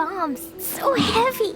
bombs. So heavy.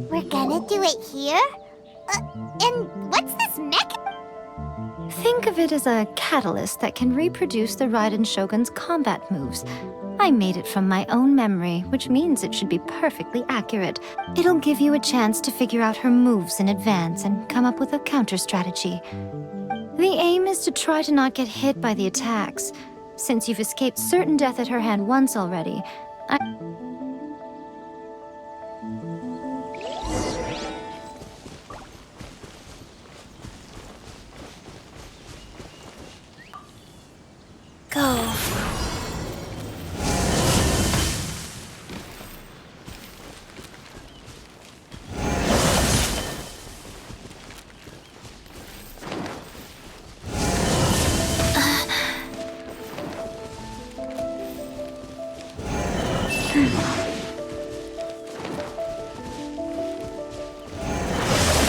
We're gonna do it here? And what's this mech? Think of it as a catalyst that can reproduce the Raiden Shogun's combat moves. I made it from my own memory, which means it should be perfectly accurate. It'll give you a chance to figure out her moves in advance and come up with a counter strategy. The aim is to try to not get hit by the attacks. Since you've escaped certain death at her hand once already, Go.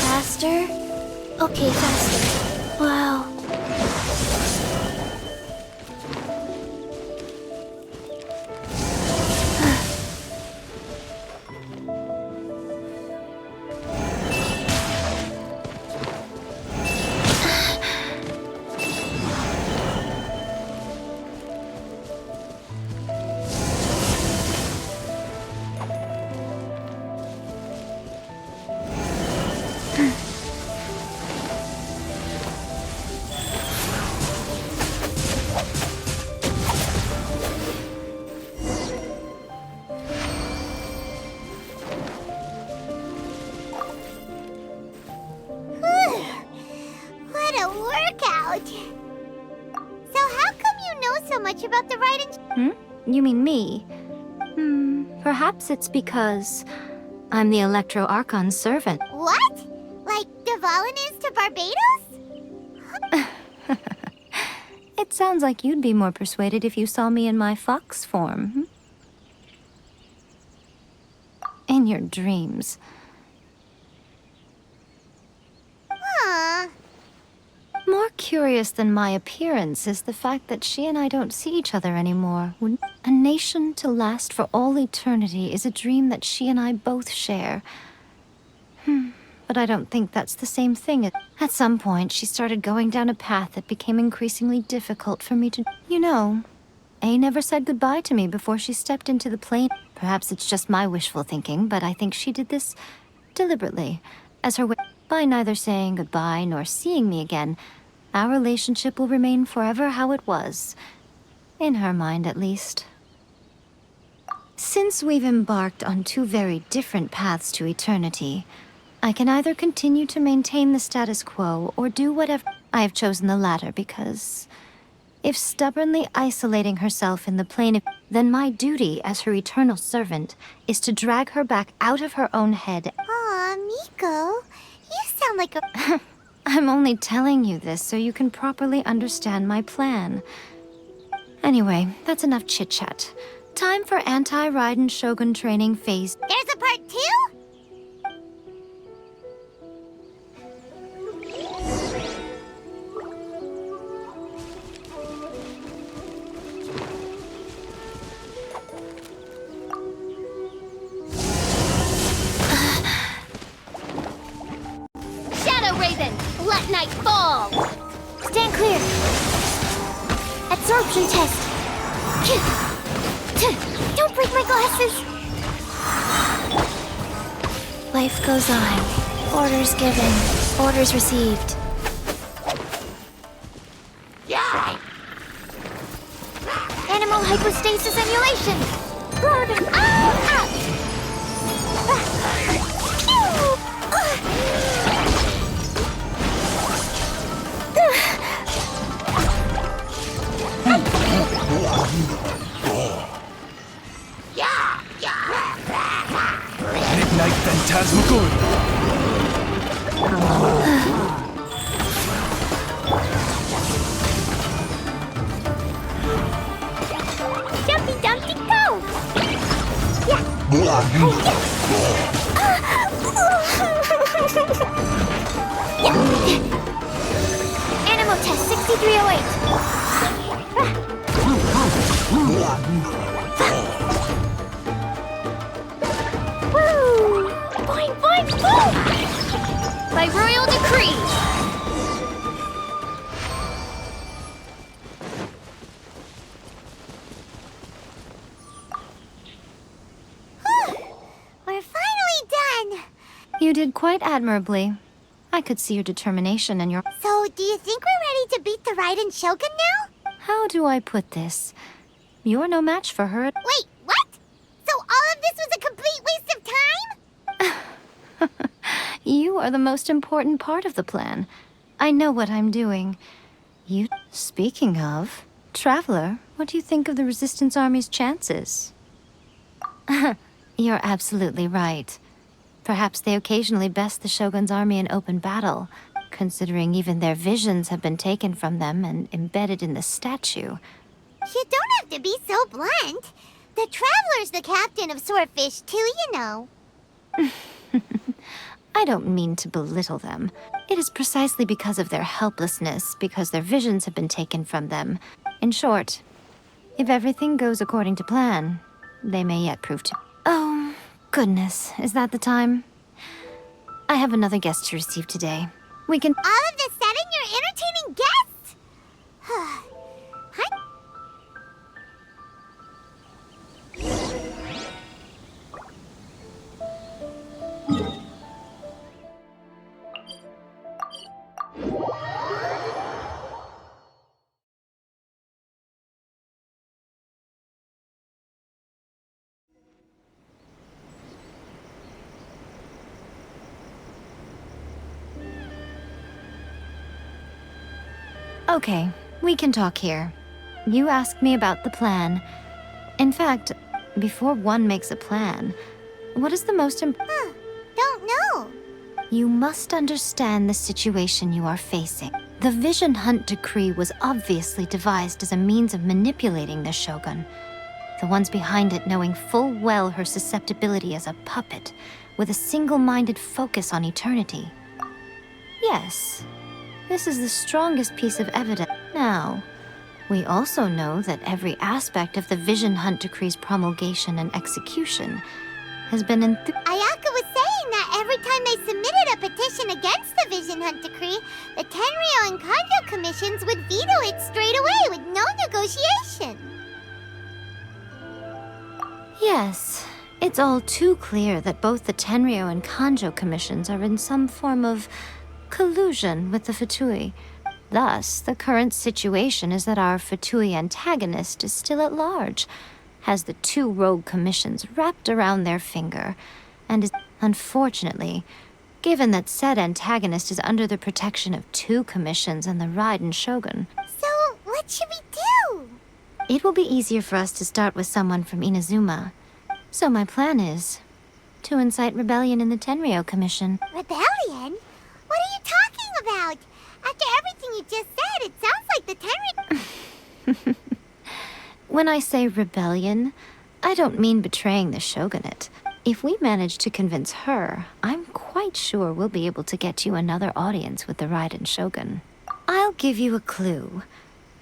Faster? Okay, faster. Wow. What a workout! So how come you know so much about the Raiden? You mean me? Perhaps it's because I'm the Electro Archon's servant. What? Like Devalin is to Barbados? It sounds like you'd be more persuaded if you saw me in my fox form. In your dreams. Huh. More curious than my appearance is the fact that she and I don't see each other anymore. A nation to last for all eternity is a dream that she and I both share. But I don't think that's the same thing. At some point, she started going down a path that became increasingly difficult for me to... You know, A never said goodbye to me before she stepped into the plane. Perhaps it's just my wishful thinking, but I think she did this deliberately, as her way... By neither saying goodbye nor seeing me again, our relationship will remain forever how it was. In her mind, at least. Since we've embarked on two very different paths to eternity, I can either continue to maintain the status quo or do whatever. I have chosen the latter because if stubbornly isolating herself in the plane, then my duty as her eternal servant is to drag her back out of her own head. Aw, Miko, you sound like a... I'm only telling you this so you can properly understand my plan. Anyway, that's enough chit-chat. Time for anti-Raiden Shogun training phase. There's a part 2? Let night fall! Stand clear! Absorption test! Don't break my glasses! Life goes on. Orders given. Orders received. Animal hypostasis emulation! Run! Ah! Midnight Phantasmagoria. Jumpy Dumpty go! Animal test 6308. Woo! Boing, boing, boing! By royal decree! We're finally done! You did quite admirably. I could see your determination and your... So, do you think we're ready to beat the Raiden Shogun now? How do I put this? You're no match for her. Wait, what? So all of this was a complete waste of time? You are the most important part of the plan. I know what I'm doing. You... Speaking of, Traveler, what do you think of the Resistance Army's chances? You're absolutely right. Perhaps they occasionally best the Shogun's army in open battle, considering even their visions have been taken from them and embedded in the statue. You don't have to be so blunt. The Traveler's the captain of Swordfish too, you know. I don't mean to belittle them. It is precisely because of their helplessness, because their visions have been taken from them. In short, if everything goes according to plan, they may yet prove to... Oh, goodness, is that the time? I have another guest to receive today. We can... All of the sudden, you're entertaining guests? Hi. Okay, we can talk here. You asked me about the plan. In fact, before one makes a plan, what is the most important? Don't know. You must understand the situation you are facing. The Vision Hunt Decree was obviously devised as a means of manipulating the Shogun. The ones behind it knowing full well her susceptibility as a puppet, with a single-minded focus on eternity. Yes, this is the strongest piece of evidence. Now, we also know that every aspect of the Vision Hunt Decree's promulgation and execution has been Ayaka was saying that every time they submitted a petition against the Vision Hunt Decree, the Tenryo and Kanjo commissions would veto it straight away with no negotiation. Yes, it's all too clear that both the Tenryo and Kanjo commissions are in some form of collusion with the Fatui. Thus, the current situation is that our Fatui antagonist is still at large, has the two rogue commissions wrapped around their finger, and is, unfortunately, given that said antagonist is under the protection of two commissions and the Raiden Shogun. So, what should we do? It will be easier for us to start with someone from Inazuma. So my plan is to incite rebellion in the Tenryo Commission. Rebellion? What are you talking about? After everything you just said, it sounds like the Tenryo... When I say rebellion, I don't mean betraying the shogunate. If we manage to convince her, I'm quite sure we'll be able to get you another audience with the Raiden Shogun. I'll give you a clue.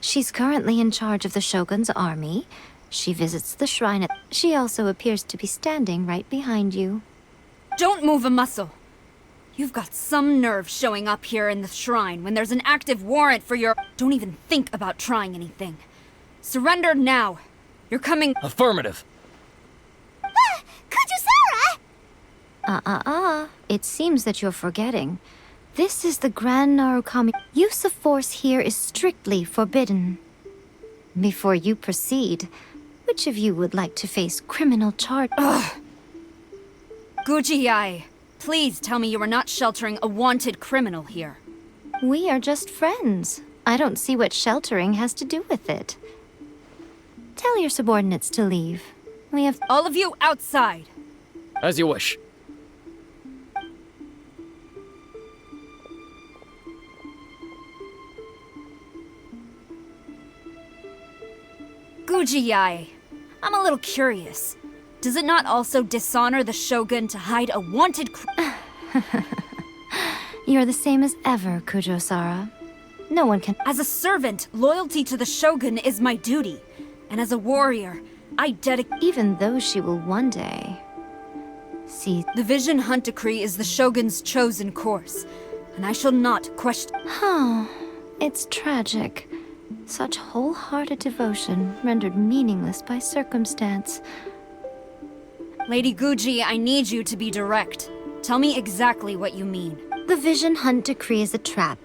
She's currently in charge of the Shogun's army. She visits the shrine. She also appears to be standing right behind you. Don't move a muscle. You've got some nerve showing up here in the shrine when there's an active warrant for your... Don't even think about trying anything. Surrender now. You're coming... Affirmative. Kujusara! It seems that you're forgetting. This is the Grand Narukami. Use of force here is strictly forbidden. Before you proceed, which of you would like to face criminal charge? Guji-ai, please tell me you are not sheltering a wanted criminal here. We are just friends. I don't see what sheltering has to do with it. Tell your subordinates to leave. We have... All of you outside! As you wish. Guji-ai, I'm a little curious. Does it not also dishonor the Shogun to hide a wanted You're the same as ever, Kujo-sara. No one can... As a servant, loyalty to the Shogun is my duty. And as a warrior, I dedicate... Even though she will one day... See... The Vision Hunt Decree is the Shogun's chosen course. And I shall not question... Oh, it's tragic. Such wholehearted devotion rendered meaningless by circumstance. Lady Guji, I need you to be direct. Tell me exactly what you mean. The Vision Hunt Decree is a trap.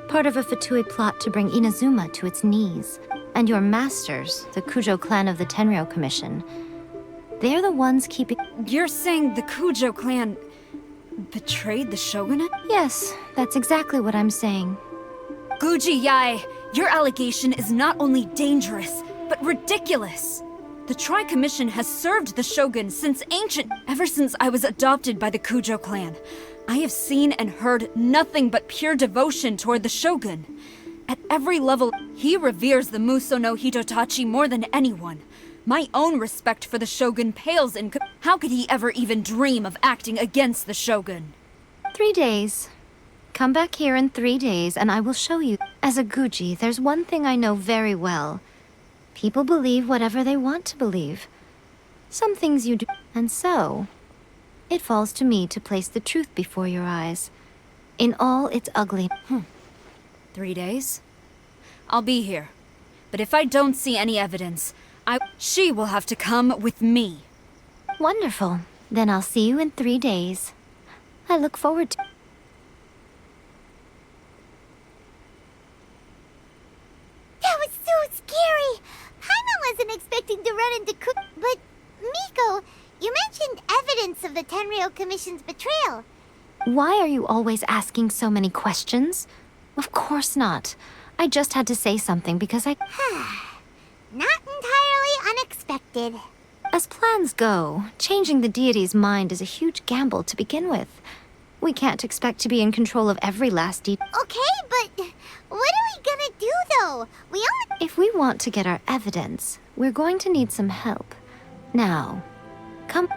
Part of a Fatui plot to bring Inazuma to its knees. And your masters, the Kujo clan of the Tenryou Commission. They're the ones keeping... You're saying the Kujo clan betrayed the shogunate? Yes, that's exactly what I'm saying. Guji-ai, your allegation is not only dangerous, but ridiculous. The Tri-Commission has served the Shogun since ancient... Ever since I was adopted by the Kujo clan, I have seen and heard nothing but pure devotion toward the Shogun. At every level, he reveres the Muso no Hitotachi more than anyone. My own respect for the Shogun pales in... How could he ever even dream of acting against the Shogun? 3 days. Come back here in 3 days and I will show you. As a Guji, there's one thing I know very well. People believe whatever they want to believe. Some things you do... And so, it falls to me to place the truth before your eyes. In all its ugly... 3 days? I'll be here. But if I don't see any evidence, she will have to come with me. Wonderful. Then I'll see you in 3 days. I look forward to... That was so scary! Paimon wasn't expecting to run into But, Miko, you mentioned evidence of the Tenryou Commission's betrayal. Why are you always asking so many questions? Of course not. I just had to say something because I... Not entirely unexpected. As plans go, changing the deity's mind is a huge gamble to begin with. We can't expect to be in control of every last detail. Okay, but what are we gonna do, though? We only... If we want to get our evidence, we're going to need some help. Now, come...